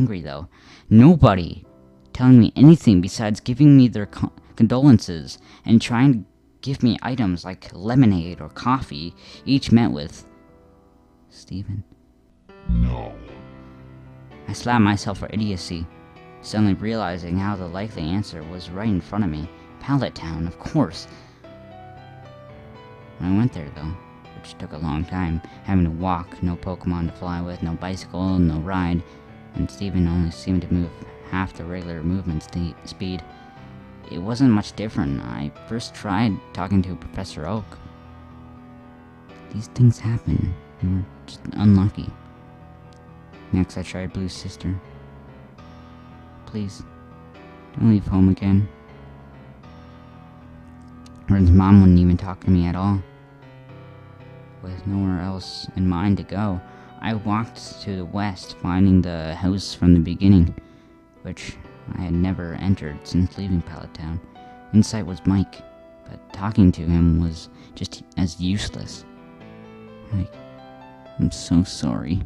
angry though. Nobody telling me anything besides giving me their condolences and trying to give me items like lemonade or coffee, each met with, "Stephen." No. I slapped myself for idiocy, suddenly realizing how the likely answer was right in front of me. Pallet Town, of course. When I went there though, which took a long time, having to walk, no Pokemon to fly with, no bicycle, no ride, and Stephen only seemed to move half the regular movement speed. It wasn't much different. I first tried talking to Professor Oak. These things happen. You were just unlucky. Next I tried Blue's sister. Please, don't leave home again. Rin's mom wouldn't even talk to me at all. With nowhere else in mind to go, I walked to the west, finding the house from the beginning, which I had never entered since leaving Pallet Town. Inside was Mike, but talking to him was just as useless. Mike, I'm so sorry.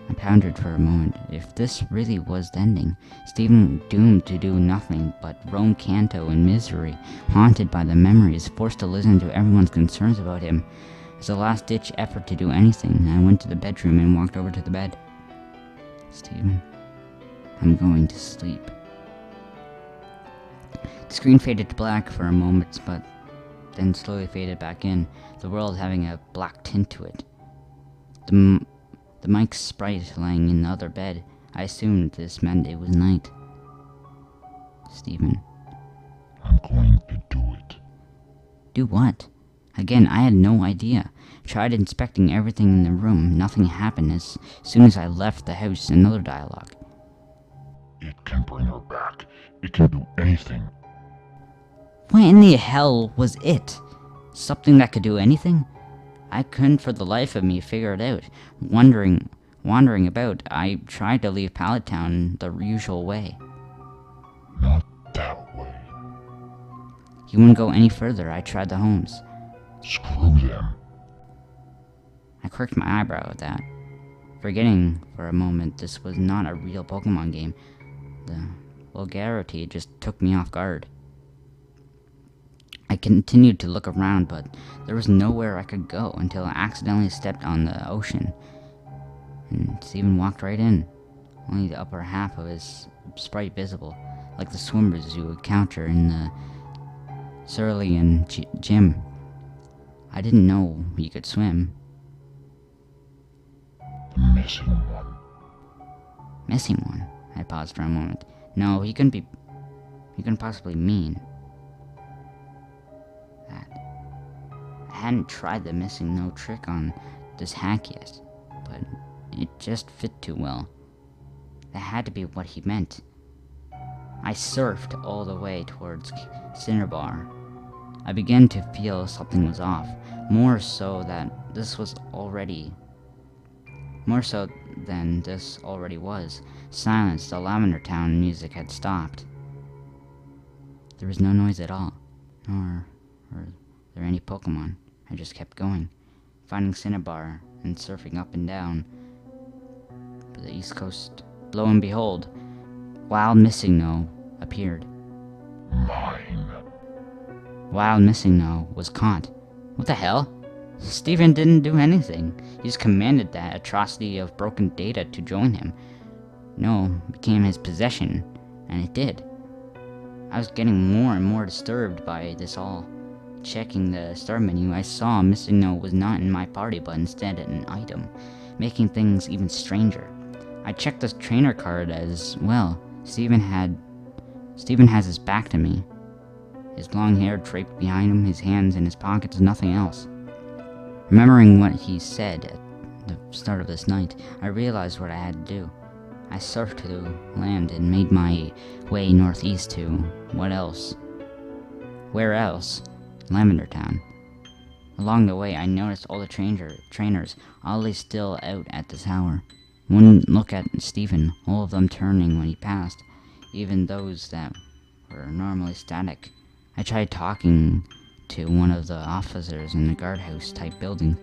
I pondered for a moment. If this really was the ending, Stephen doomed to do nothing but roam Kanto in misery, haunted by the memories, forced to listen to everyone's concerns about him. As a last-ditch effort to do anything, I went to the bedroom and walked over to the bed. Stephen, I'm going to sleep. The screen faded to black for a moment, but then slowly faded back in, the world having a black tint to it. The Mike's sprite lying in the other bed. I assumed this meant it was night. Stephen. I'm going to do it. Do what? Again, I had no idea. Tried inspecting everything in the room. Nothing happened. As soon as I left the house, another dialogue. It can bring her back. It can do anything. What in the hell was it? Something that could do anything? I couldn't for the life of me figure it out. Wandering about, I tried to leave Pallet Town the usual way. Not that way. He wouldn't go any further. I tried the homes. Screw them. I quirked my eyebrow at that, forgetting for a moment this was not a real Pokemon game. The vulgarity just took me off guard. I continued to look around, but there was nowhere I could go until I accidentally stepped on the ocean. And Stephen walked right in, only the upper half of his sprite visible, like the swimmers you encounter in the Cerulean gym. I didn't know he could swim. The missing one. Missing one? I paused for a moment. No, he couldn't possibly mean that. I hadn't tried the missing no trick on this hack yet, but it just fit too well. That had to be what he meant. I surfed all the way towards Cinnabar. I began to feel something was off, more so than this already was. Silence, the Lavender Town music had stopped. There was no noise at all, nor were there any Pokemon. I just kept going, finding Cinnabar and surfing up and down the east coast. Lo and behold, Wild Missing-No appeared. Mine. Wild Missing-No was caught. What the hell? Stephen didn't do anything. He just commanded that atrocity of broken data to join him. No, became his possession, and it did. I was getting more and more disturbed by this all. Checking the start menu, I saw Missing-No was not in my party, but instead an item, making things even stranger. I checked the trainer card as well. Stephen has his back to me. His long hair draped behind him, his hands in his pockets, nothing else. Remembering what he said at the start of this night, I realized what I had to do. I surfed to land and made my way northeast to what else? Where else? Lavender Town. Along the way, I noticed all the trainers, oddly still out at this hour. Wouldn't look at Stephen, all of them turning when he passed, even those that were normally static. I tried talking to one of the officers in the guardhouse type building.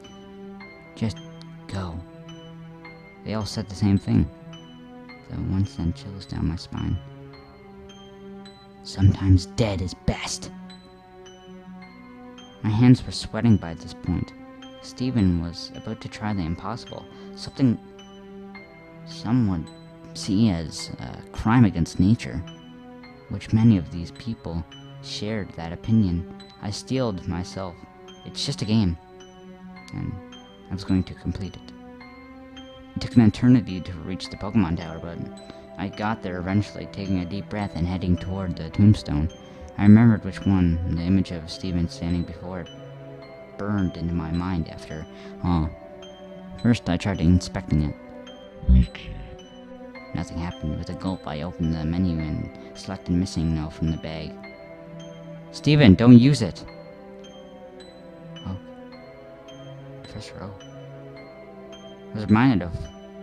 Just go. They all said the same thing. one sent chills down my spine. Sometimes dead is best. My hands were sweating by this point. Stephen was about to try the impossible, something some would see as a crime against nature, which many of these people shared that opinion. I steeled myself. It's just a game, and I was going to complete it. It took an eternity to reach the Pokemon Tower, but I got there eventually, taking a deep breath and heading toward the tombstone. I remembered which one. The image of Stephen standing before it burned into my mind after, First I tried inspecting it. Mickey. Nothing happened. With a gulp, I opened the menu and selected Missing No from the bag. Stephen, don't use it! Oh. Professor Oak. I was reminded of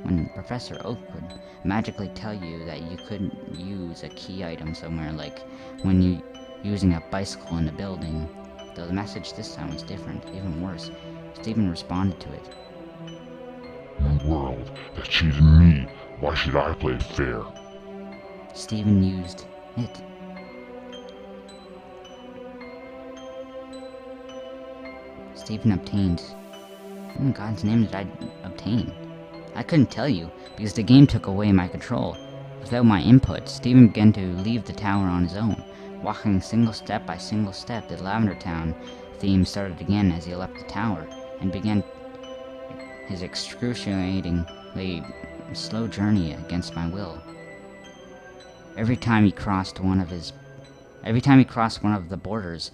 when Professor Oak would magically tell you that you couldn't use a key item somewhere, like when you using a bicycle in a building. Though the message this time was different, even worse. Stephen responded to it. The world that cheated me. Why should I play fair? Stephen used it. Stephen obtained. What in God's name did I obtain? I couldn't tell you, because the game took away my control. Without my input, Stephen began to leave the tower on his own. Walking single step by single step, the Lavender Town theme started again as he left the tower, and began his excruciatingly slow journey against my will. Every time he crossed one of the borders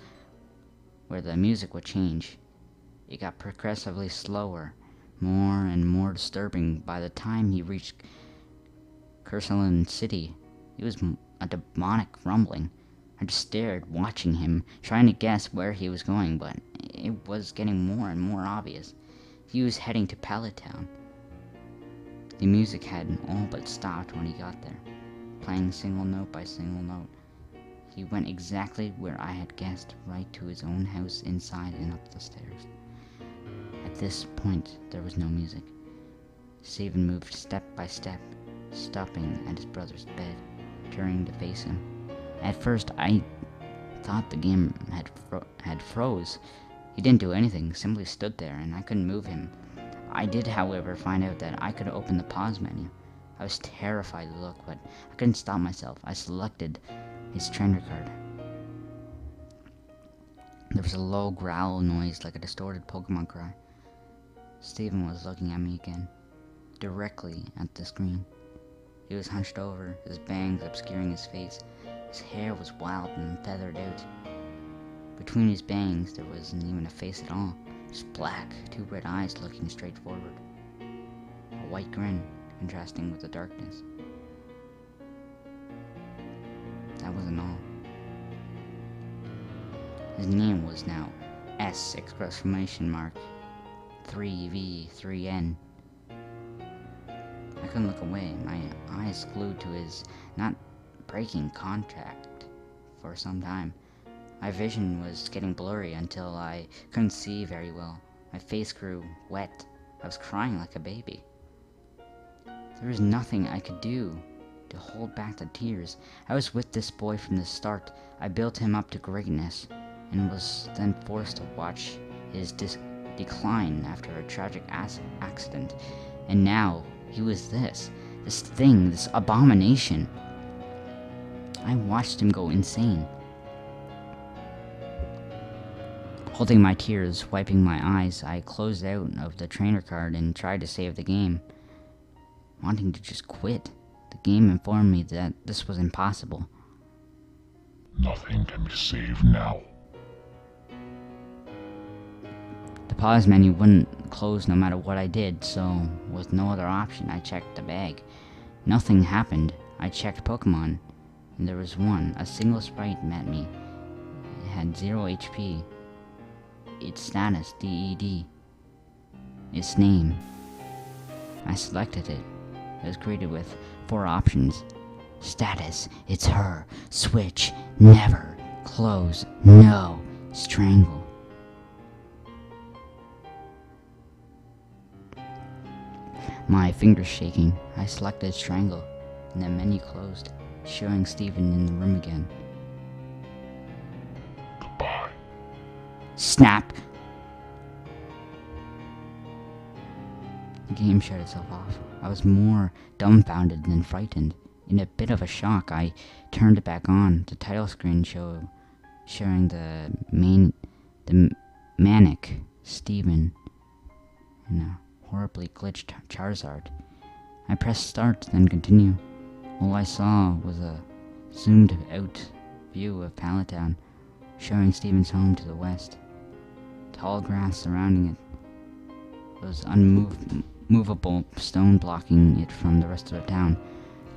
where the music would change, it got progressively slower, more and more disturbing. By the time he reached Cursalin City, it was a demonic rumbling. I just stared, watching him, trying to guess where he was going, but it was getting more and more obvious. He was heading to Pallet Town. The music had all but stopped when he got there, playing single note by single note. He went exactly where I had guessed, right to his own house, inside and up the stairs. At this point, there was no music. Stephen moved step by step, stopping at his brother's bed, turning to face him. At first, I thought the game had froze. He didn't do anything, simply stood there, and I couldn't move him. I did, however, find out that I could open the pause menu. I was terrified to look, but I couldn't stop myself. I selected his trainer card. There was a low growl noise like a distorted Pokemon cry. Stephen was looking at me again, directly at the screen. He was hunched over, his bangs obscuring his face. His hair was wild and feathered out. Between his bangs, there wasn't even a face at all. Just black, two red eyes looking straight forward. A white grin, contrasting with the darkness. That wasn't all. His name was now S! 3V3N. I couldn't look away, my eyes glued to his not breaking contact for some time. My vision was getting blurry until I couldn't see very well. My face grew wet. I was crying like a baby. There was nothing I could do to hold back the tears. I was with this boy from the start. I built him up to greatness, and was then forced to watch his decline after a tragic accident. And now, he was this thing, this abomination. I watched him go insane. Holding my tears, wiping my eyes, I closed out of the trainer card and tried to save the game, wanting to just quit. The game informed me that this was impossible. Nothing can be saved now. The pause menu wouldn't close no matter what I did, so with no other option, I checked the bag. Nothing happened. I checked Pokemon, and there was one. A single sprite met me. It had 0 HP. Its status, DED. Its name. I selected it. It was greeted with 4 options. Status, it's her. Switch, never. Close, no. Strangle. My fingers shaking, I selected Strangle. and the menu closed, showing Stephen in the room again. Goodbye. Snap! The game shut itself off. I was more dumbfounded than frightened. In a bit of a shock, I turned it back on. The title screen showing the manic Stephen and a horribly glitched Charizard. I pressed start, then continue. All I saw was a zoomed out view of Pallet Town, showing Stephen's home to the west. Tall grass surrounding it. Those unmovable stone blocking it from the rest of the town.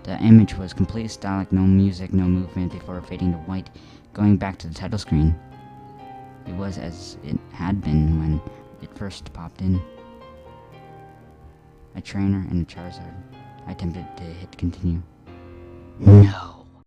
The image was completely static, no music, no movement before fading to white, going back to the title screen. It was as it had been when it first popped in. A trainer and a Charizard. I attempted to hit continue. No.